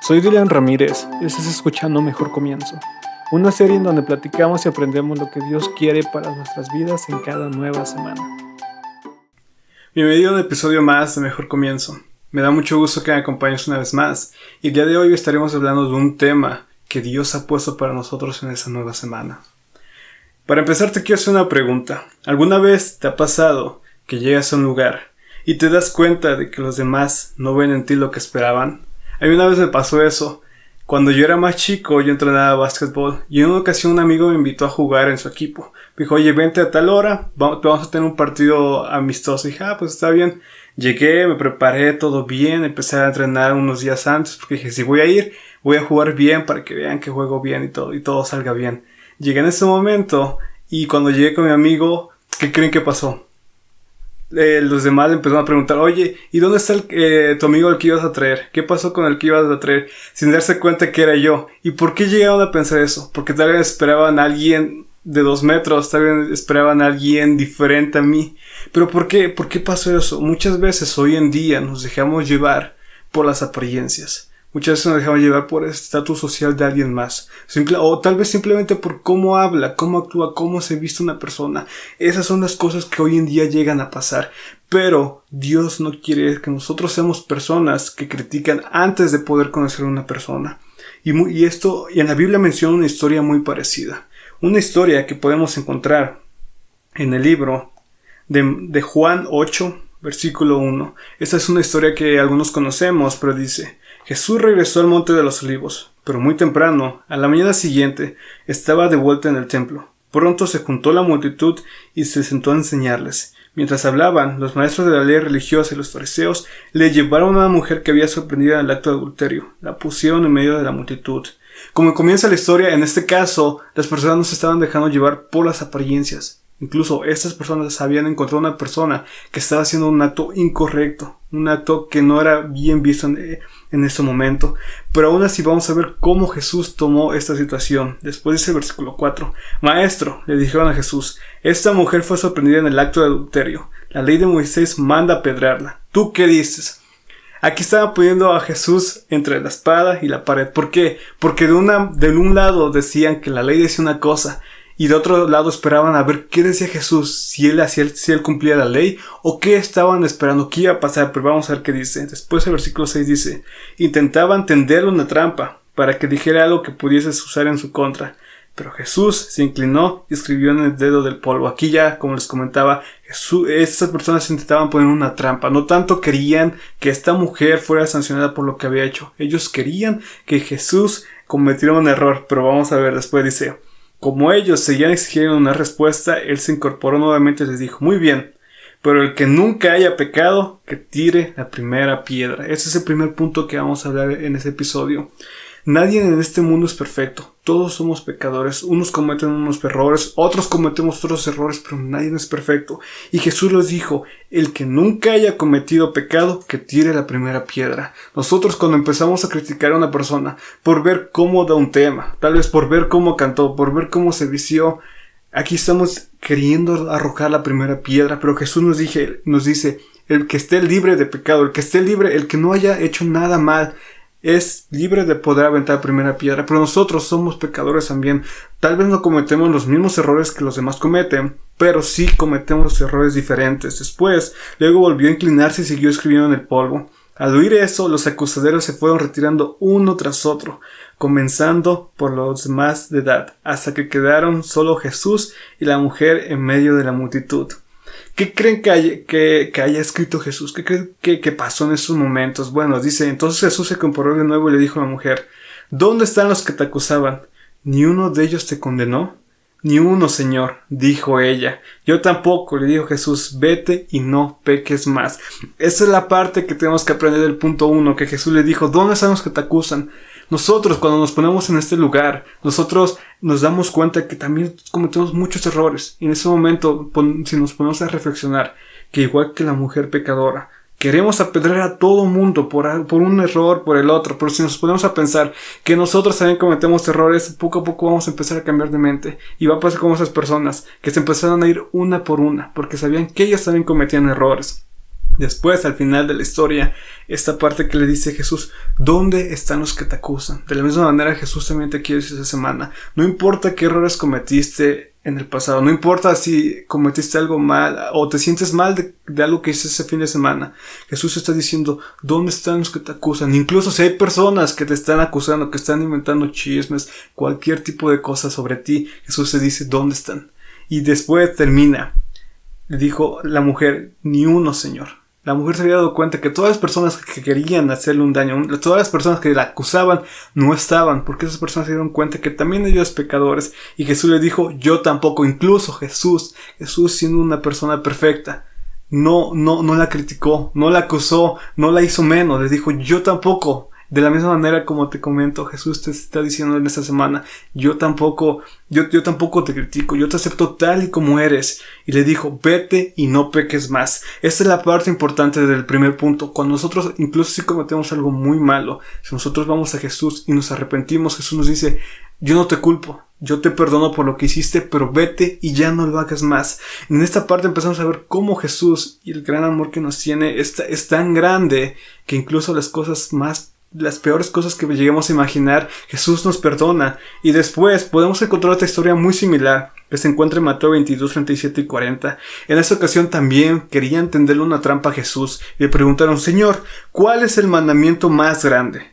Soy Dylan Ramírez y estás escuchando Mejor Comienzo, una serie en donde platicamos y aprendemos lo que Dios quiere para nuestras vidas en cada nueva semana. Bienvenido a un episodio más de Mejor Comienzo. Me da mucho gusto que me acompañes una vez más y el día de hoy estaremos hablando de un tema que Dios ha puesto para nosotros en esta nueva semana. Para empezar te quiero hacer una pregunta. ¿Alguna vez te ha pasado que llegas a un lugar y te das cuenta de que los demás no ven en ti lo que esperaban? A mí una vez me pasó eso. Cuando yo era más chico, yo entrenaba básquetbol y en una ocasión un amigo me invitó a jugar en su equipo. Me dijo, oye, vente a tal hora, vamos a tener un partido amistoso. Y dije, pues está bien. Llegué, me preparé, todo bien, empecé a entrenar unos días antes porque dije, si voy a ir, voy a jugar bien para que vean que juego bien y todo salga bien. Llegué en ese momento y cuando llegué con mi amigo, ¿qué creen que pasó? Los demás le empezaron a preguntar, oye, ¿y dónde está tu amigo al que ibas a traer? ¿Qué pasó con el que ibas a traer? Sin darse cuenta que era yo. ¿Y por qué llegaron a pensar eso? Porque tal vez esperaban a alguien de 2 metros, tal vez esperaban a alguien diferente a mí. ¿Pero por qué? ¿Por qué pasó eso? Muchas veces hoy en día nos dejamos llevar por las apariencias. Muchas veces nos dejamos llevar por el estatus social de alguien más. O tal vez simplemente por cómo habla, cómo actúa, cómo se viste una persona. Esas son las cosas que hoy en día llegan a pasar. Pero Dios no quiere que nosotros seamos personas que critican antes de poder conocer a una persona. Y en la Biblia menciona una historia muy parecida. Una historia que podemos encontrar en el libro de Juan 8, versículo 1. Esta es una historia que algunos conocemos, pero dice: Jesús regresó al monte de los olivos, pero muy temprano, a la mañana siguiente, estaba de vuelta en el templo. Pronto se juntó la multitud y se sentó a enseñarles. Mientras hablaban, los maestros de la ley religiosa y los fariseos le llevaron a una mujer que había sorprendido en el acto de adulterio. La pusieron en medio de la multitud. Como comienza la historia, en este caso, las personas no se estaban dejando llevar por las apariencias. Incluso estas personas habían encontrado una persona que estaba haciendo un acto incorrecto, un acto que no era bien visto en este momento. Pero aún así vamos a ver cómo Jesús tomó esta situación. Después dice el versículo 4. Maestro, le dijeron a Jesús, esta mujer fue sorprendida en el acto de adulterio. La ley de Moisés manda apedrearla. ¿Tú qué dices? Aquí estaban poniendo a Jesús entre la espada y la pared. ¿Por qué? Porque de un lado decían que la ley decía una cosa, y de otro lado esperaban a ver qué decía Jesús, si él cumplía la ley, o qué estaban esperando, qué iba a pasar. Pero vamos a ver qué dice. Después el versículo 6 dice, intentaban tenderle una trampa, para que dijera algo que pudieses usar en su contra. Pero Jesús se inclinó y escribió en el dedo del polvo. Aquí ya, como les comentaba, estas personas intentaban poner una trampa. No tanto querían que esta mujer fuera sancionada por lo que había hecho. Ellos querían que Jesús cometiera un error. Pero vamos a ver, después dice, como ellos seguían exigiendo una respuesta, él se incorporó nuevamente y les dijo, muy bien, pero el que nunca haya pecado, que tire la primera piedra. Ese es el primer punto que vamos a hablar en este episodio. Nadie en este mundo es perfecto. Todos somos pecadores. Unos cometen unos errores, otros cometemos otros errores, pero nadie es perfecto. Y Jesús les dijo, el que nunca haya cometido pecado, que tire la primera piedra. Nosotros cuando empezamos a criticar a una persona por ver cómo da un tema, tal vez por ver cómo cantó, por ver cómo se vistió, aquí estamos queriendo arrojar la primera piedra. Pero Jesús nos dice, el que esté libre de pecado, el que esté libre, el que no haya hecho nada mal, es libre de poder aventar la primera piedra. Pero nosotros somos pecadores también. Tal vez no cometemos los mismos errores que los demás cometen, pero sí cometemos errores diferentes. Luego volvió a inclinarse y siguió escribiendo en el polvo. Al oír eso, los acusadores se fueron retirando uno tras otro, comenzando por los más de edad, hasta que quedaron solo Jesús y la mujer en medio de la multitud. ¿Qué creen que haya escrito Jesús? ¿Qué creen que pasó en esos momentos? Bueno, dice, entonces Jesús se comparó de nuevo y le dijo a la mujer, ¿dónde están los que te acusaban? ¿Ni uno de ellos te condenó? Ni uno, Señor, dijo ella. Yo tampoco, le dijo Jesús, vete y no peques más. Esa es la parte que tenemos que aprender del punto 1, que Jesús le dijo, ¿dónde están los que te acusan? Nosotros, cuando nos ponemos en este lugar, nosotros nos damos cuenta que también cometemos muchos errores. Y en ese momento, si nos ponemos a reflexionar, que igual que la mujer pecadora, queremos apedrear a todo mundo por un error, por el otro. Pero si nos ponemos a pensar que nosotros también cometemos errores, poco a poco vamos a empezar a cambiar de mente. Y va a pasar como esas personas que se empezaron a ir una por una, porque sabían que ellas también cometían errores. Después, al final de la historia, esta parte que le dice Jesús: ¿dónde están los que te acusan? De la misma manera, Jesús también te quiere decir esta semana: no importa qué errores cometiste en el pasado, no importa si cometiste algo mal o te sientes mal de algo que hiciste ese fin de semana, Jesús está diciendo: ¿dónde están los que te acusan? Incluso si hay personas que te están acusando, que están inventando chismes, cualquier tipo de cosa sobre ti, Jesús te dice: ¿dónde están? Y después termina: le dijo la mujer: ni uno, Señor. La mujer se había dado cuenta que todas las personas que querían hacerle un daño, todas las personas que la acusaban, no estaban, porque esas personas se dieron cuenta que también ellos pecadores, y Jesús le dijo: yo tampoco. Incluso Jesús siendo una persona perfecta, no la criticó, no la acusó, no la hizo menos, le dijo: yo tampoco. De la misma manera, como te comento, Jesús te está diciendo en esta semana: yo tampoco te critico, yo te acepto tal y como eres. Y le dijo: vete y no peques más. Esta es la parte importante del primer punto. Cuando nosotros, incluso si cometemos algo muy malo, si nosotros vamos a Jesús y nos arrepentimos, Jesús nos dice: yo no te culpo, yo te perdono por lo que hiciste, pero vete y ya no lo hagas más. En esta parte empezamos a ver cómo Jesús y el gran amor que nos tiene es tan grande que incluso las peores cosas que lleguemos a imaginar, Jesús nos perdona. Y después podemos encontrar otra historia muy similar que se encuentra en Mateo 22, 37 y 40. En esta ocasión también querían tenderle una trampa a Jesús y le preguntaron: Señor, ¿cuál es el mandamiento más grande?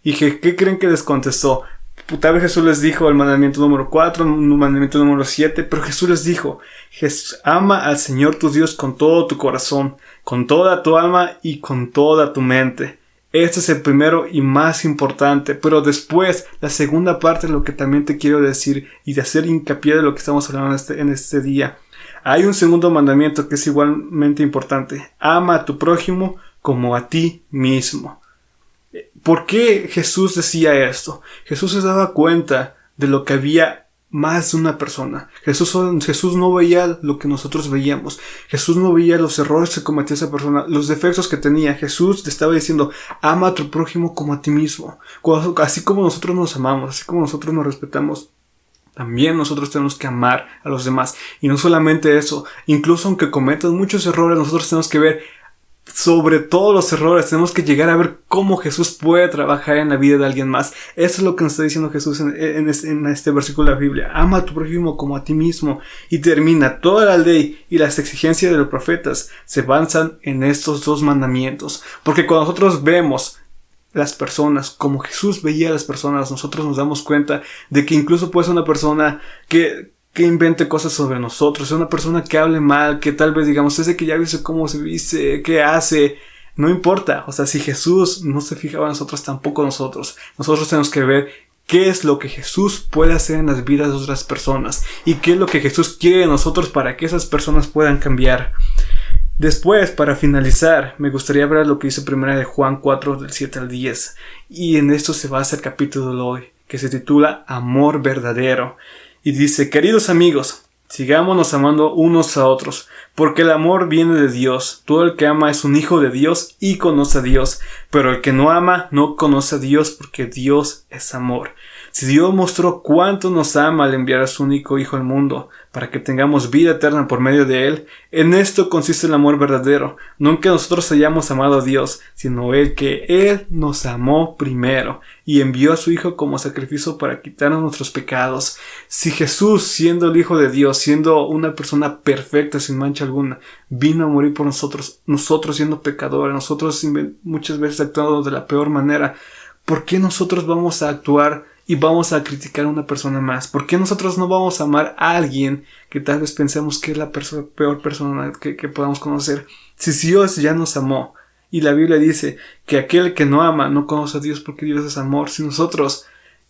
¿Y qué creen que les contestó? Tal vez Jesús les dijo el mandamiento número 4, el mandamiento número 7, pero Jesús les dijo: ama al Señor tu Dios con todo tu corazón, con toda tu alma y con toda tu mente. Este es el primero y más importante, pero después, la segunda parte es lo que también te quiero decir y de hacer hincapié de lo que estamos hablando en este día. Hay un segundo mandamiento que es igualmente importante: ama a tu prójimo como a ti mismo. ¿Por qué Jesús decía esto? Jesús se daba cuenta de lo que había más de una persona. Jesús no veía lo que nosotros veíamos. Jesús no veía los errores que cometía esa persona, los defectos que tenía. Jesús te estaba diciendo: ama a tu prójimo como a ti mismo. Así como nosotros nos amamos, así como nosotros nos respetamos, también nosotros tenemos que amar a los demás. Y no solamente eso, incluso aunque cometas muchos errores, nosotros tenemos que ver sobre todos los errores, tenemos que llegar a ver cómo Jesús puede trabajar en la vida de alguien más. Eso es lo que nos está diciendo Jesús en este versículo de la Biblia: ama a tu prójimo como a ti mismo. Y termina: toda la ley y las exigencias de los profetas se basan en estos dos mandamientos. Porque cuando nosotros vemos las personas como Jesús veía a las personas, nosotros nos damos cuenta de que incluso puede ser una persona que invente cosas sobre nosotros, es una persona que hable mal, que tal vez digamos: ese que ya viste cómo se viste, qué hace. No importa, o sea, si Jesús no se fijaba en nosotros, tampoco nosotros tenemos que ver qué es lo que Jesús puede hacer en las vidas de otras personas y qué es lo que Jesús quiere de nosotros para que esas personas puedan cambiar. Después, para finalizar, me gustaría ver lo que dice primera de Juan 4, del 7 al 10, y en esto se basa el capítulo de hoy, que se titula Amor Verdadero. Y dice: queridos amigos, sigámonos amando unos a otros, porque el amor viene de Dios. Todo el que ama es un hijo de Dios y conoce a Dios, pero el que no ama no conoce a Dios, porque Dios es amor. Si Dios mostró cuánto nos ama al enviar a su único Hijo al mundo, para que tengamos vida eterna por medio de Él, en esto consiste el amor verdadero, no en que nosotros hayamos amado a Dios, sino en que Él nos amó primero, y envió a su Hijo como sacrificio para quitarnos nuestros pecados. Si Jesús, siendo el Hijo de Dios, siendo una persona perfecta, sin mancha alguna, vino a morir por nosotros siendo pecadores, nosotros muchas veces actuando de la peor manera, ¿por qué nosotros vamos a actuar y vamos a criticar a una persona más? ¿Por qué nosotros no vamos a amar a alguien que tal vez pensemos que es la peor persona que podamos conocer? Si Dios ya nos amó, y la Biblia dice que aquel que no ama no conoce a Dios, porque Dios es amor. Si nosotros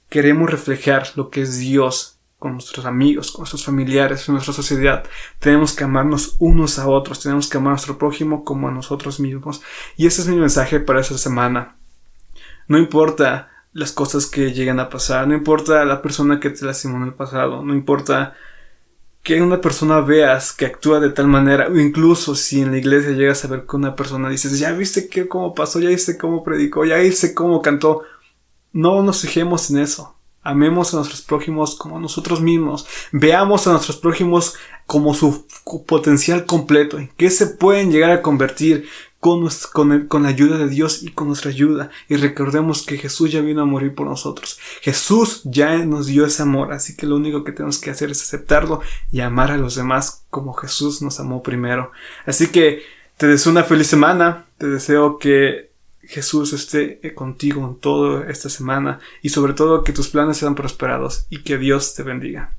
queremos reflejar lo que es Dios con nuestros amigos, con nuestros familiares, con nuestra sociedad, tenemos que amarnos unos a otros, tenemos que amar a nuestro prójimo como a nosotros mismos. Y ese es mi mensaje para esta semana. No importa las cosas que llegan a pasar, no importa la persona que te lastimó en el pasado, no importa que una persona veas que actúa de tal manera, o incluso si en la iglesia llegas a ver que una persona dices: ya viste cómo pasó, ya viste cómo predicó, ya viste cómo cantó. No nos fijemos en eso. Amemos a nuestros prójimos como a nosotros mismos. Veamos a nuestros prójimos como su potencial completo, en que se pueden llegar a convertir con la ayuda de Dios y con nuestra ayuda. Y recordemos que Jesús ya vino a morir por nosotros. Jesús ya nos dio ese amor, así que lo único que tenemos que hacer es aceptarlo y amar a los demás como Jesús nos amó primero. Así que te deseo una feliz semana. Te deseo que Jesús esté contigo en toda esta semana y sobre todo que tus planes sean prosperados y que Dios te bendiga.